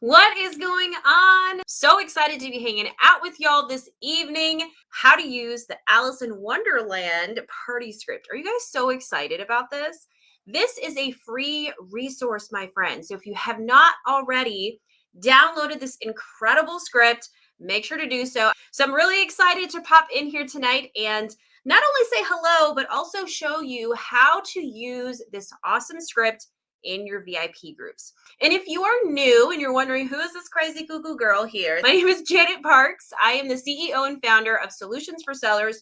What is going on? So excited to be hanging out with y'all this evening. How to use the Alice in Wonderland party script. Are you guys so excited about this? This is a free resource, my friends. So if you have not already downloaded this incredible script, make sure to do so. So I'm really excited to pop in here tonight and not only say hello, but also show you how to use this awesome script in your VIP groups. And if you are new and you're wondering, who is this crazy cuckoo girl here? My name is Janet Parks. I am the CEO and founder of Solutions for Sellers.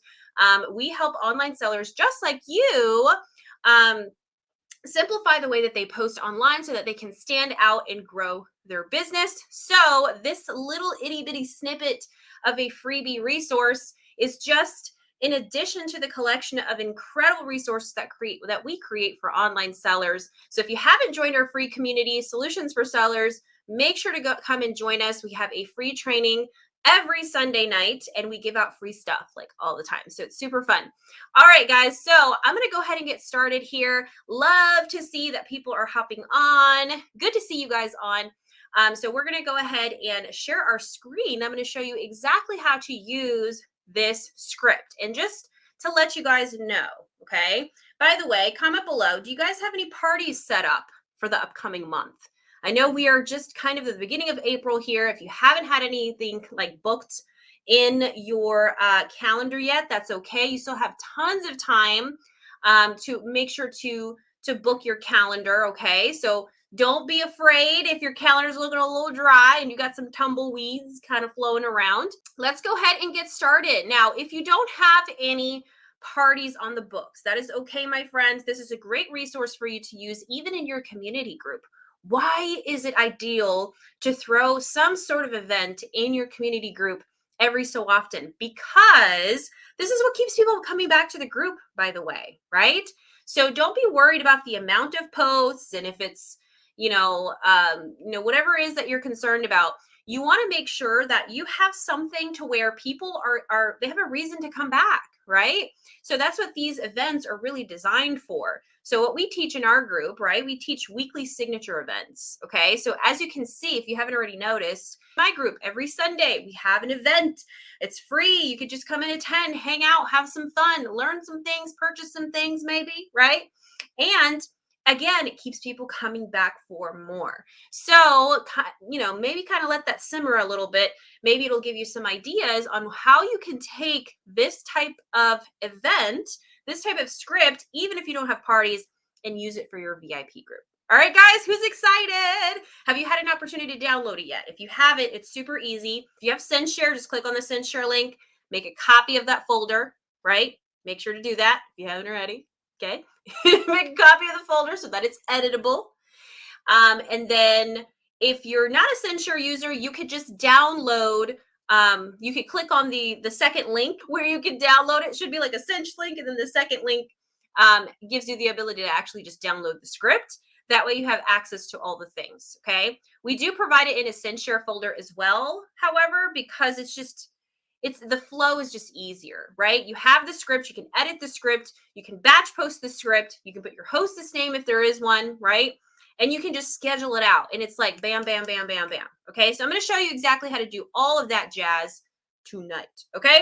We help online sellers just like you um, simplify the way that they post online so that they can stand out and grow their business. So this little itty bitty snippet of a freebie resource is just in addition to the collection of incredible resources that we create for online sellers. So if you haven't joined our free community, Solutions for Sellers, make sure to come and join us. We have a free training every Sunday night, and we give out free stuff like all the time. So it's super fun. All right, guys. So I'm going to go ahead and get started here. Love to see that people are hopping on. Good to see you guys on. So we're going to go ahead and share our screen. I'm going to show you exactly how to use this script and just to let you guys know. Okay. By the way, comment below. Do you guys have any parties set up for the upcoming month? I know we are just kind of the beginning of April here. If you haven't had anything like booked in your calendar yet, that's okay. You still have tons of time to make sure to book your calendar. Okay. So don't be afraid if your calendar's looking a little dry and you got some tumbleweeds kind of flowing around. Let's go ahead and get started. Now, if you don't have any parties on the books, that is okay, my friends. This is a great resource for you to use even in your community group. Why is it ideal to throw some sort of event in your community group every so often? Because this is what keeps people coming back to the group, by the way, right? So don't be worried about the amount of posts and if it's whatever it is that you're concerned about. You want to make sure that you have something to where people are they have a reason to come back, right? So that's what these events are really designed for. So what we teach in our group, right? We teach weekly signature events. Okay. So as you can see, if you haven't already noticed, my group every Sunday, we have an event. It's free. You could just come and attend, hang out, have some fun, learn some things, purchase some things, maybe, right? And again, it keeps people coming back for more. So, maybe kind of let that simmer a little bit. Maybe it'll give you some ideas on how you can take this type of event, this type of script, even if you don't have parties, and use it for your VIP group. All right, guys, who's excited? Have you had an opportunity to download it yet? If you haven't, it's super easy. If you have CinchShare, just click on the CinchShare link, make a copy of that folder, right? Make sure to do that if you haven't already. Okay. Make a copy of the folder so that it's editable. And then if you're not a CinchShare user, you could just download. You could click on the second link where you can download it. It should be like a Cinch link, and then the second link gives you the ability to actually just download the script. That way you have access to all the things. Okay. We do provide it in a CinchShare folder as well, however, because the flow is just easier, right? You have the script, you can edit the script, you can batch post the script, you can put your hostess name if there is one, right? And you can just schedule it out. And it's like bam, bam, bam, bam, bam. Okay, so I'm going to show you exactly how to do all of that jazz tonight. Okay,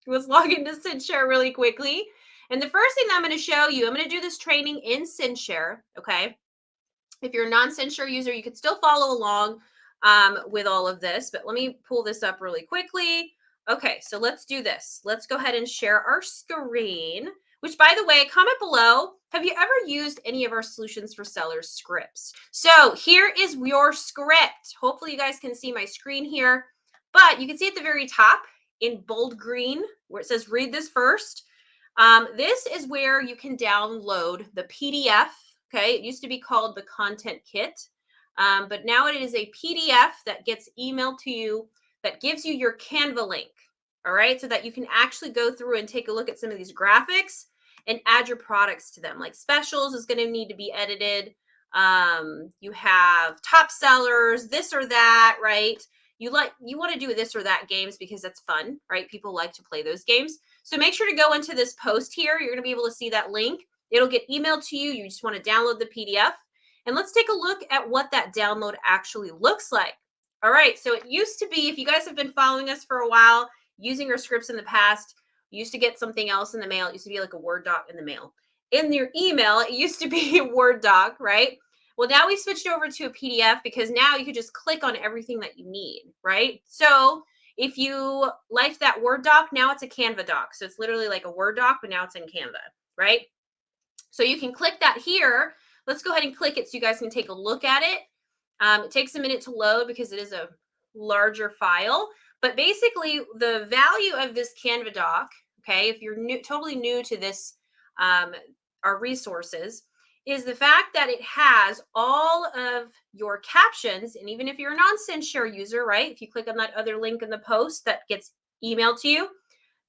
let's log into CinchShare really quickly. And the first thing that I'm going to show you, I'm going to do this training in CinchShare. Okay, if you're a non-CinchShare user, you can still follow along with all of this, but let me pull this up really quickly. Okay, so let's do this. Let's go ahead and share our screen, which, by the way, comment below. Have you ever used any of our Solutions for Sellers scripts? So here is your script. Hopefully you guys can see my screen here, but you can see at the very top in bold green where it says read this first. This is where you can download the PDF. Okay, it used to be called the content kit, but now it is a PDF that gets emailed to you that gives you your Canva link. All right, so that you can actually go through and take a look at some of these graphics and add your products to them. Like specials is going to need to be edited. You have top sellers, this or that, right? You want to do this or that games because that's fun, right? People like to play those games. So make sure to go into this post here. You're going to be able to see that link. It'll get emailed to you. You just want to download the PDF. And let's take a look at what that download actually looks like. All right. So it used to be, if you guys have been following us for a while, using our scripts in the past, you used to get something else in the mail. It used to be like a Word doc in the mail. In your email, it used to be a Word doc, right? Well, now we switched over to a PDF because now you could just click on everything that you need, right? So if you liked that Word doc, now it's a Canva doc. So it's literally like a Word doc, but now it's in Canva, right? So you can click that here. Let's go ahead and click it so you guys can take a look at it. It takes a minute to load because it is a larger file. But basically, the value of this Canva doc, okay, if you're totally new to this, our resources, is the fact that it has all of your captions. And even if you're a non-CinchShare user, right, if you click on that other link in the post that gets emailed to you,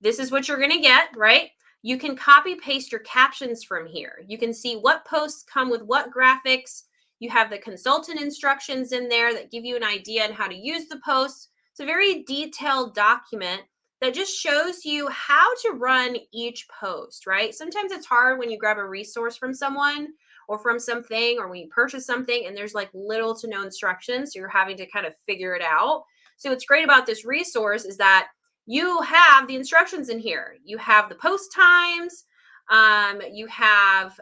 this is what you're going to get, right? You can copy paste your captions from here. You can see what posts come with what graphics. You have the consultant instructions in there that give you an idea on how to use the posts. It's a very detailed document that just shows you how to run each post, right? Sometimes it's hard when you grab a resource from someone or from something, or when you purchase something and there's like little to no instructions. So you're having to kind of figure it out. So what's great about this resource is that you have the instructions in here. You have the post times, you have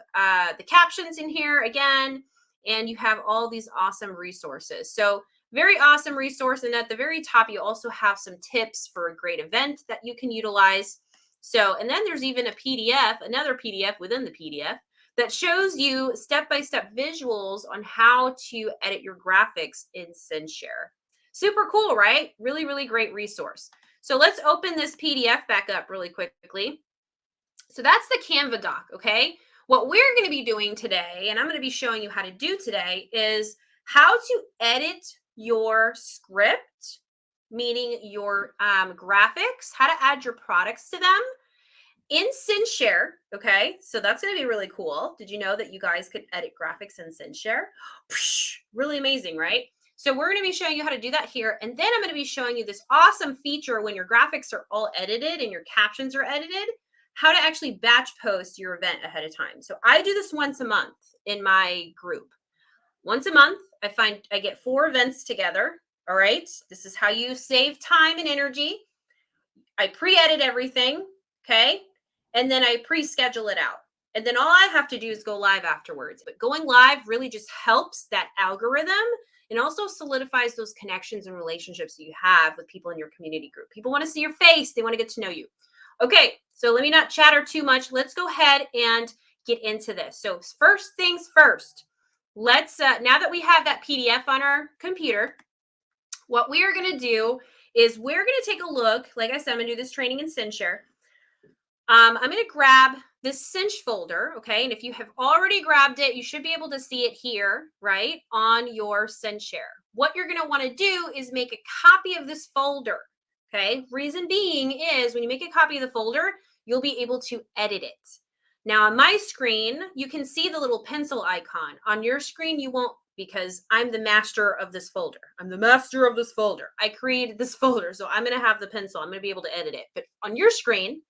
the captions in here again, and you have all these awesome resources. So very awesome resource. And at the very top, you also have some tips for a great event that you can utilize. So, and then there's even a PDF, another PDF within the PDF that shows you step-by-step visuals on how to edit your graphics in CinchShare. Super cool, right? Really, really great resource. So let's open this PDF back up really quickly. So that's the Canva doc, okay? What we're going to be doing today, and I'm going to be showing you how to do today, is how to edit your script, meaning your graphics, how to add your products to them in CinchShare, okay? So that's going to be really cool. Did you know that you guys could edit graphics in CinchShare? Really amazing, right? So we're going to be showing you how to do that here. And then I'm going to be showing you this awesome feature when your graphics are all edited and your captions are edited, how to actually batch post your event ahead of time. So I do this once a month in my group. Once a month, I get 4 events together. All right. This is how you save time and energy. I pre-edit everything, okay? And then I pre-schedule it out. And then all I have to do is go live afterwards. But going live really just helps that algorithm and also solidifies those connections and relationships that you have with people in your community group. People want to see your face. They want to get to know you. Okay, so let me not chatter too much. Let's go ahead and get into this. So first things first, let's, now that we have that PDF on our computer, what we are going to do is we're going to take a look. Like I said, I'm going to do this training in CinchShare. I'm going to grab this Cinch folder, okay? And if you have already grabbed it, you should be able to see it here, right, on your CinchShare. What you're going to want to do is make a copy of this folder, okay? Reason being is when you make a copy of the folder, you'll be able to edit it. Now on my screen, you can see the little pencil icon. On your screen, you won't, because I'm the master of this folder. I'm the master of this folder. I created this folder, so I'm going to have the pencil. I'm going to be able to edit it. But on your screen,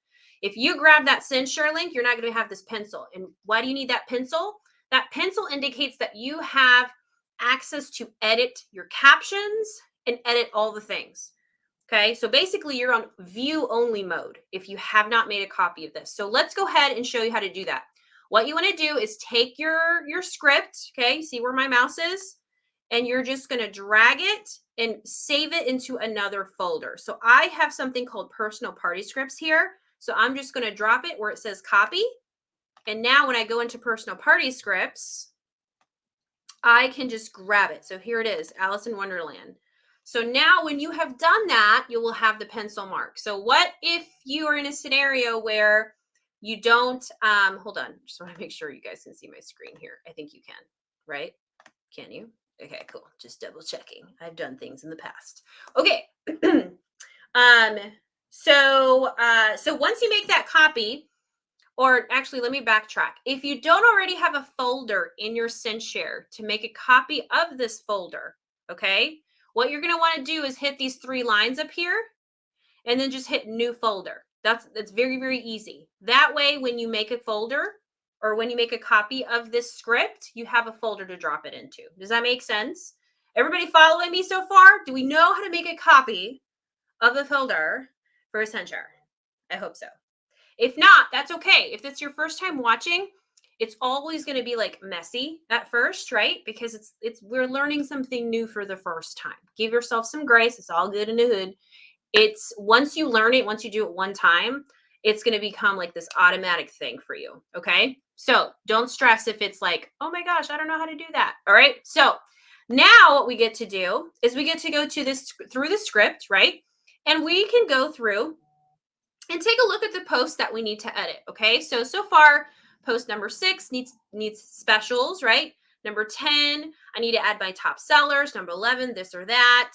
if you grab that CinchShare link, you're not going to have this pencil. And why do you need that pencil? That pencil indicates that you have access to edit your captions and edit all the things. Okay, so basically you're on view only mode if you have not made a copy of this. So let's go ahead and show you how to do that. What you want to do is take your script, okay, see where my mouse is, and you're just going to drag it and save it into another folder. So I have something called personal party scripts here. So I'm just going to drop it where it says copy. And now when I go into personal party scripts, I can just grab it. So here it is, Alice in Wonderland. So now when you have done that, you will have the pencil mark. So what if you are in a scenario where you don't, hold on, just want to make sure you guys can see my screen here. I think you can, right? Can you? Okay, cool. Just double checking. I've done things in the past. Okay. So once you make that copy, or actually, let me backtrack. If you don't already have a folder in your CinchShare to make a copy of this folder, okay, what you're going to want to do is hit these 3 lines up here and then just hit new folder. That's very, very easy. That way, when you make a folder or when you make a copy of this script, you have a folder to drop it into. Does that make sense? Everybody following me so far? Do we know how to make a copy of the folder for a CinchShare? I hope so. If not, that's okay. If it's your first time watching, it's always going to be like messy at first, right? Because we're learning something new for the first time. Give yourself some grace. It's all good in the hood. It's once you learn it, once you do it one time, it's going to become like this automatic thing for you. Okay. So don't stress if it's like, oh my gosh, I don't know how to do that. All right. So now what we get to do is we get to go to this through the script, right? And we can go through and take a look at the post that we need to edit. Okay. So far, post number 6 needs specials, right? Number 10, I need to add my top sellers. Number 11, this or that.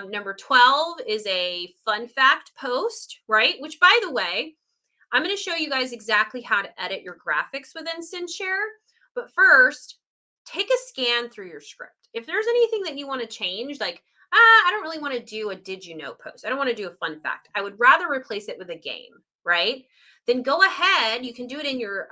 Number 12 is a fun fact post, right? Which, by the way, I'm going to show you guys exactly how to edit your graphics within CinchShare. But first, take a scan through your script. If there's anything that you want to change, like, I don't really want to do a did you know post. I don't want to do a fun fact. I would rather replace it with a game, right? Then go ahead. You can do it in your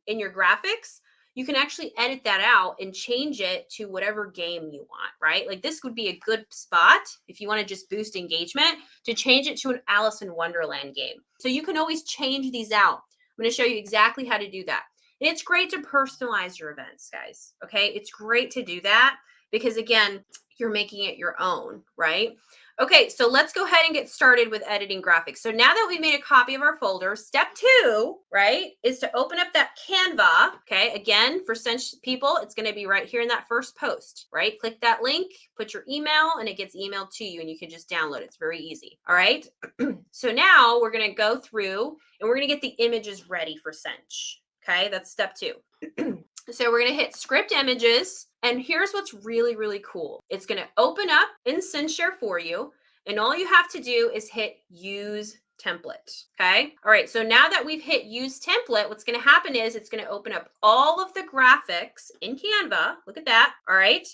graphics. You can actually edit that out and change it to whatever game you want, right? Like this would be a good spot if you want to just boost engagement to change it to an Alice in Wonderland game. So you can always change these out. I'm going to show you exactly how to do that. And it's great to personalize your events, guys. Okay. It's great to do that because again, you're making it your own, right? Okay, so let's go ahead and get started with editing graphics. So now that we've made a copy of our folder, step 2, right, is to open up that Canva. Okay, again, for Cinch people, it's going to be right here in that first post, right? Click that link, put your email, and it gets emailed to you, and you can just download it. It's very easy. All right, so now we're going to go through, and we're going to get the images ready for Cinch. Okay, that's step 2. So we're going to hit script images. And here's what's really, really cool. It's going to open up in CinchShare for you. And all you have to do is hit use template. Okay. All right. So now that we've hit use template, what's going to happen is it's going to open up all of the graphics in Canva. Look at that. All right.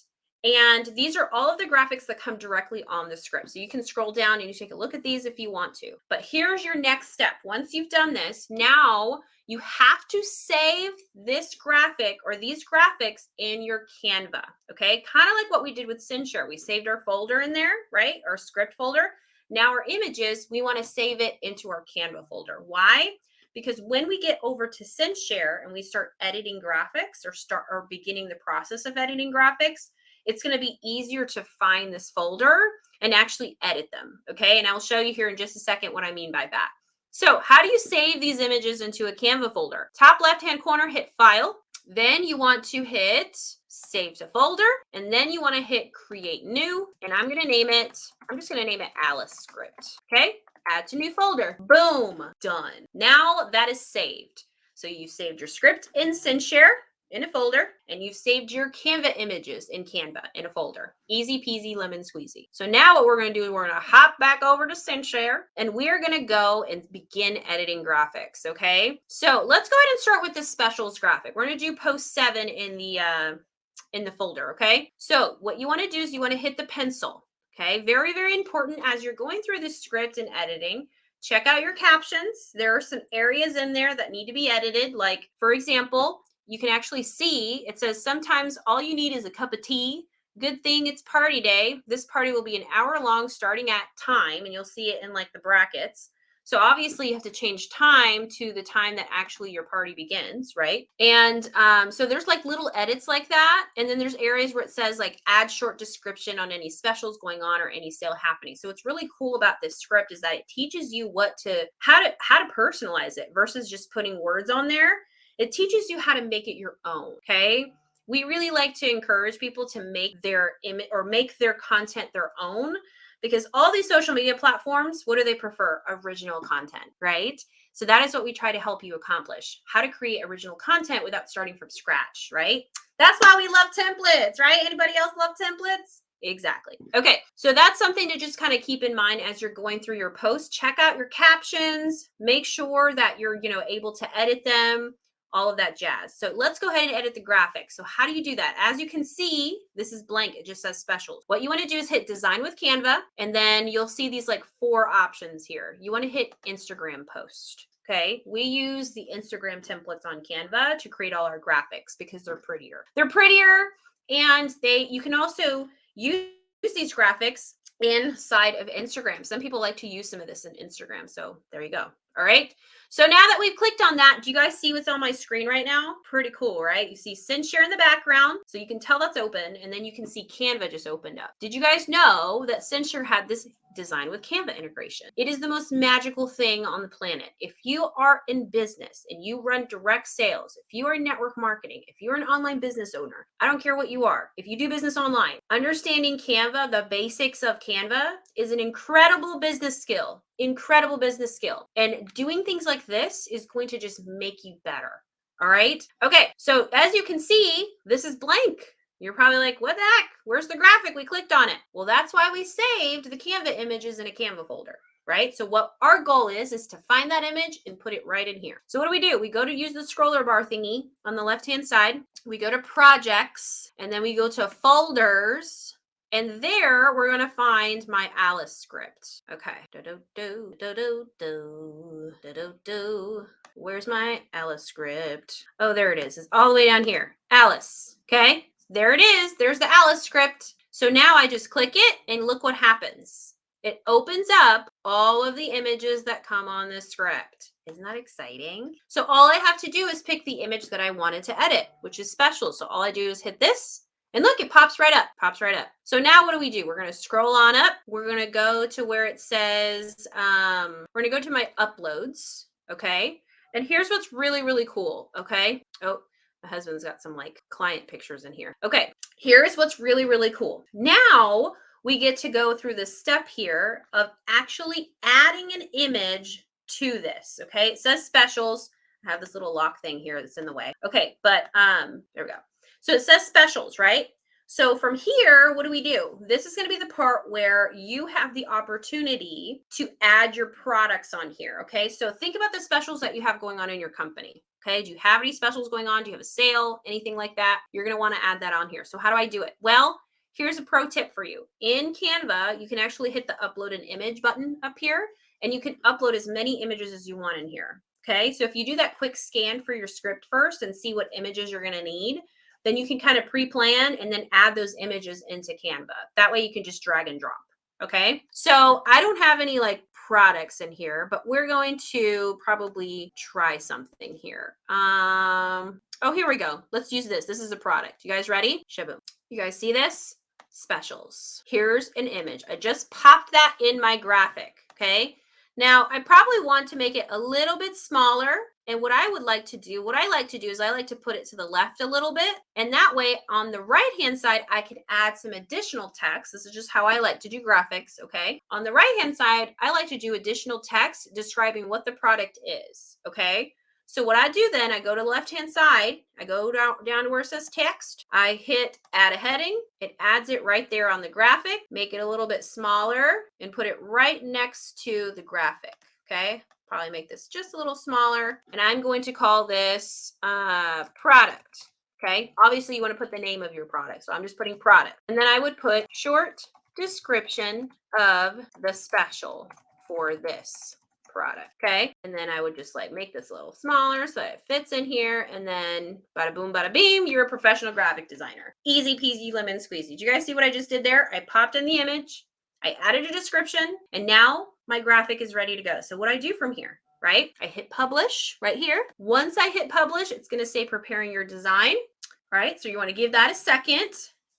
And these are all of the graphics that come directly on the script. So you can scroll down and you take a look at these if you want to. But here's your next step. Once you've done this, now you have to save this graphic or these graphics in your Canva. Okay, kind of like what we did with CinchShare. We saved our folder in there, right? Our script folder. Now our images, we want to save it into our Canva folder. Why? Because when we get over to CinchShare and we start editing graphics or beginning the process of editing graphics, it's going to be easier to find this folder and actually edit them. Okay, and I'll show you here in just a second what I mean by that. So how do you save these images into a Canva folder? Top left-hand corner, hit File. Then you want to hit Save to Folder. And then you want to hit Create New. And I'm just going to name it Alice Script. Okay, add to new folder. Boom, done. Now that is saved. So you saved your script in CinchShare in a folder, and you've saved your Canva images in Canva in a folder. Easy peasy lemon squeezy. So now what we're going to do is we're going to hop back over to CinchShare, and we're going to go and begin editing graphics. Okay, so let's go ahead and start with the specials graphic. We're going to do post 7 in the folder. Okay, so what you want to do is you want to hit the pencil. Okay, very, very important as you're going through the script and editing. Check out your captions. There are some areas in there that need to be edited. Like, for example, you can actually see it says sometimes all you need is a cup of tea. Good thing it's party day. This party will be an hour long starting at time, and you'll see it in like the brackets. So obviously you have to change time to the time that actually your party begins, right? And so there's like little edits like that. And then there's areas where it says like add short description on any specials going on or any sale happening. So what's really cool about this script is that it teaches you how to personalize it versus just putting words on there. It teaches you how to make it your own, okay? We really like to encourage people to make their image or make their content their own because all these social media platforms, what do they prefer? Original content, right? So that is what we try to help you accomplish, how to create original content without starting from scratch, right? That's why we love templates, right? Anybody else love templates? Exactly. Okay, so that's something to just kind of keep in mind as you're going through your post. Check out your captions, make sure that you're, able to edit them, all of that jazz. So let's go ahead and edit the graphics. So how do you do that? As you can see, this is blank. It just says specials. What you want to do is hit design with Canva, and then you'll see these like 4 options here. You want to hit Instagram post. Okay, we use the Instagram templates on Canva to create all our graphics because they're prettier. They're prettier And you can also use these graphics inside of Instagram. Some people like to use some of this in Instagram. So there you go. All right. So now that we've clicked on that, do you guys see what's on my screen right now? Pretty cool, right? You see CinchShare in the background, so you can tell that's open, and then you can see Canva just opened up. Did you guys know that CinchShare had this design with Canva integration? It is the most magical thing on the planet. If you are in business and you run direct sales, if you are in network marketing, if you're an online business owner, I don't care what you are. If you do business online, understanding Canva, the basics of Canva, is an incredible business skill. Incredible business skill. And doing things like this is going to just make you better. All right. Okay. So as you can see, this is blank. You're probably like, what the heck? Where's the graphic? We clicked on it. Well, that's why we saved the Canva images in a Canva folder, right? So what our goal is to find that image and put it right in here. So what do? We go to use the scroller bar thingy on the left-hand side. We go to projects, and then we go to folders. And there we're going to find my Alice script. Okay. Where's my Alice script? Oh, there it is. It's all the way down here. Alice. Okay. There it is. There's the Alice script. So now I just click it and look what happens. It opens up all of the images that come on this script. Isn't that exciting? So all I have to do is pick the image that I wanted to edit, which is special. So all I do is hit this. And look, it pops right up, So now what do? We're going to scroll on up. We're going to go to where it says, we're going to go to my uploads. Okay. And here's what's really, really cool. Okay. Oh, my husband's got some like client pictures in here. Okay. Here's what's really, really cool. Now we get to go through the step here of actually adding an image to this. Okay. It says specials. I have this little lock thing here that's in the way. Okay. But there we go. So it says specials, right? So from here, what do? This is going to be the part where you have the opportunity to add your products on here. Okay. So think about the specials that you have going on in your company. Okay. Do you have any specials going on? Do you have a sale? Anything like that? You're going to want to add that on here. So how do I do it? Well, here's a pro tip for you. In Canva, you can actually hit the upload an image button up here, and you can upload as many images as you want in here. Okay. So if you do that quick scan for your script first and see what images you're going to need, then you can kind of pre-plan and then add those images into Canva. That way you can just drag and drop. Okay. So I don't have any like products in here, but we're going to probably try something here. Oh, here we go. Let's use this. This is a product. You guys ready? Shaboom. You guys see this? Specials. Here's an image. I just popped that in my graphic. Okay. Now I probably want to make it a little bit smaller. And what I like to do is I like to put it to the left a little bit. And that way on the right-hand side, I can add some additional text. This is just how I like to do graphics, okay? On the right-hand side, I like to do additional text describing what the product is, okay? So what I do then, I go to the left-hand side, I go down to where it says text, I hit add a heading, it adds it right there on the graphic, make it a little bit smaller, and put it right next to the graphic, okay? Probably make this just a little smaller, and I'm going to call this product. Okay, obviously you want to put the name of your product, so I'm just putting product, and then I would put short description of the special for this product. Okay, and then I would just like make this a little smaller so it fits in here, and then bada boom bada beam, you're a professional graphic designer. Easy peasy lemon squeezy. Do you guys see what I just did there? I popped in the image, I added a description, and now my graphic is ready to go. So what I do from here, right? I hit publish right here. Once I hit publish, it's going to say preparing your design, right? So you want to give that a second,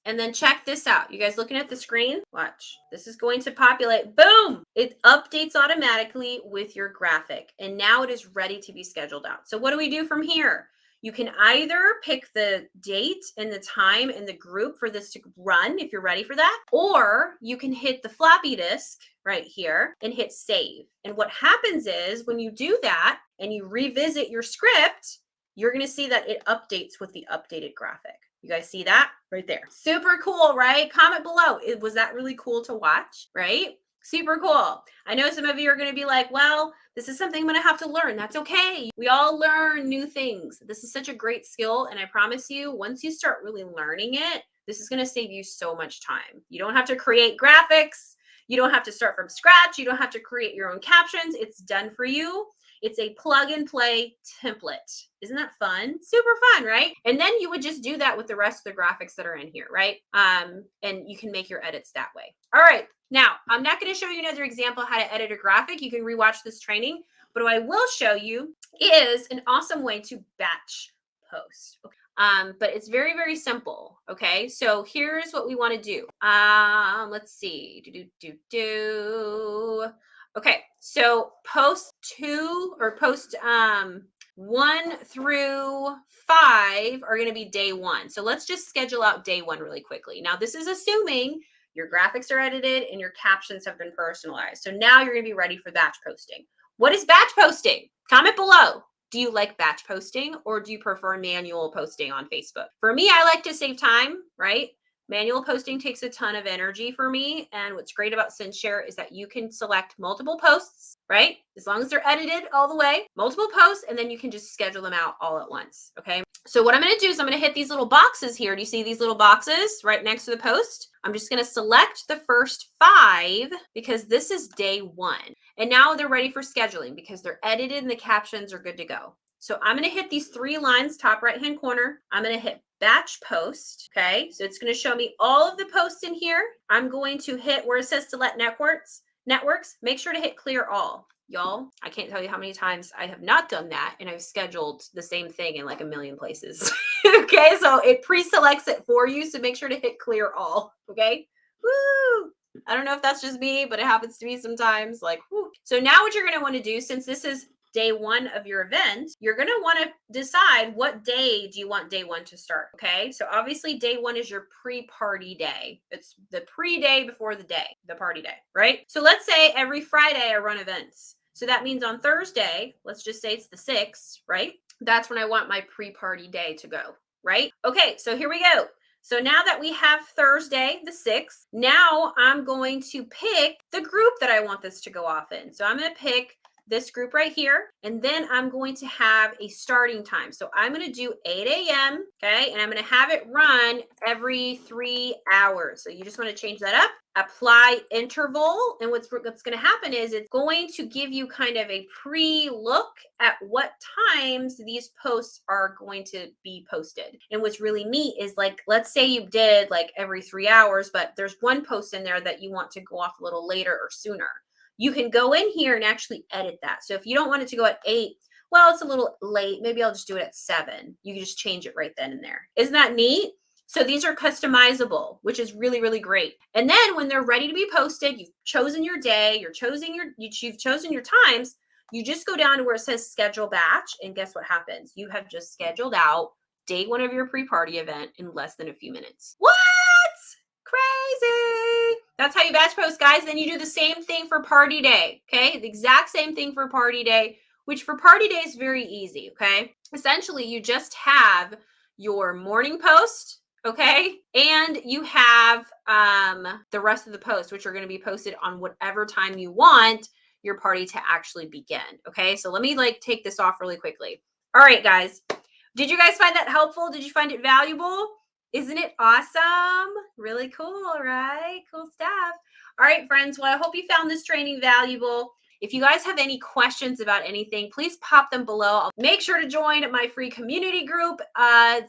and then check this out. You guys looking at the screen? Watch. This is going to populate. Boom! It updates automatically with your graphic, and now it is ready to be scheduled out. So what do we do from here? You can either pick the date and the time and the group for this to run if you're ready for that, or you can hit the floppy disk right here and hit save. And what happens is when you do that and you revisit your script, you're going to see that it updates with the updated graphic. You guys see that right there? Super cool, right? Comment below. Was that really cool to watch, right? Super cool. I know some of you are going to be like, well, this is something I'm going to have to learn. That's okay. We all learn new things. This is such a great skill. And I promise you, once you start really learning it, this is going to save you so much time. You don't have to create graphics. You don't have to start from scratch. You don't have to create your own captions. It's done for you. It's a plug and play template. Isn't that fun? Super fun, right? And then you would just do that with the rest of the graphics that are in here, right? And you can make your edits that way. All right. Now, I'm not going to show you another example how to edit a graphic. You can rewatch this training. But what I will show you is an awesome way to batch post. Okay. But it's very, very simple. Okay. So here's what we want to do. Let's see. Okay. So post 1 through 5 are going to be day 1. So let's just schedule out day 1 really quickly. Now, this is assuming your graphics are edited and your captions have been personalized. So now you're going to be ready for batch posting. What is batch posting? Comment below. Do you like batch posting or do you prefer manual posting on Facebook? For me, I like to save time, right? Manual posting takes a ton of energy for me. And what's great about CinchShare is that you can select multiple posts, right? As long as they're edited all the way, multiple posts, and then you can just schedule them out all at once, okay? So what I'm going to do is I'm going to hit these little boxes here. Do you see these little boxes right next to the post? I'm just going to select the first 5 because this is day 1. And now they're ready for scheduling because they're edited and the captions are good to go. So I'm going to hit these 3 lines, top right-hand corner. I'm going to hit batch post. Okay. So it's going to show me all of the posts in here. I'm going to hit where it says select networks. Make sure to hit clear all. Y'all, I can't tell you how many times I have not done that and I've scheduled the same thing in like a million places. Okay, so it pre-selects it for you, so make sure to hit clear all, okay? Woo! I don't know if that's just me, but it happens to me sometimes, like, whoo. So now what you're gonna wanna do, since this is day 1 of your event, you're gonna wanna decide what day do you want day 1 to start, okay? So obviously day 1 is your pre-party day. It's the pre-day before the day, the party day, right? So let's say every Friday I run events. So that means on Thursday, let's just say it's the 6th, right? That's when I want my pre-party day to go, right? Okay, so here we go. So now that we have Thursday, the 6th, now I'm going to pick the group that I want this to go off in. So I'm going to pick this group right here, and then I'm going to have a starting time. So I'm going to do 8 a.m., okay, and I'm going to have it run every 3 hours. So you just want to change that up. Apply interval, and what's going to happen is it's going to give you kind of a pre-look at what times these posts are going to be posted. And what's really neat is, like, let's say you did like every 3 hours, but there's one post in there that you want to go off a little later or sooner. You can go in here and actually edit that. So if you don't want it to go at 8, well, it's a little late. Maybe I'll just do it at 7. You can just change it right then and there. Isn't that neat? So these are customizable, which is really, really great. And then when they're ready to be posted, you've chosen your day, you've chosen your times, you just go down to where it says schedule batch, and guess what happens? You have just scheduled out day 1 of your pre-party event in less than a few minutes. What? Crazy. That's how you batch post, guys. Then you do the same thing for party day, okay? The exact same thing for party day, which for party day is very easy, okay? Essentially, you just have your morning post, okay? And you have the rest of the posts, which are going to be posted on whatever time you want your party to actually begin, okay? So let me take this off really quickly. All right, guys. Did you guys find that helpful? Did you find it valuable? Isn't it awesome? Really cool, right? Cool stuff. All right, friends. Well, I hope you found this training valuable. If you guys have any questions about anything, please pop them below. I'll make sure to join my free community group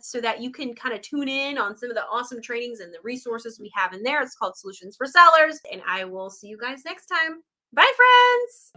so that you can kind of tune in on some of the awesome trainings and the resources we have in there. It's called Solutions for Sellers. And I will see you guys next time. Bye, friends.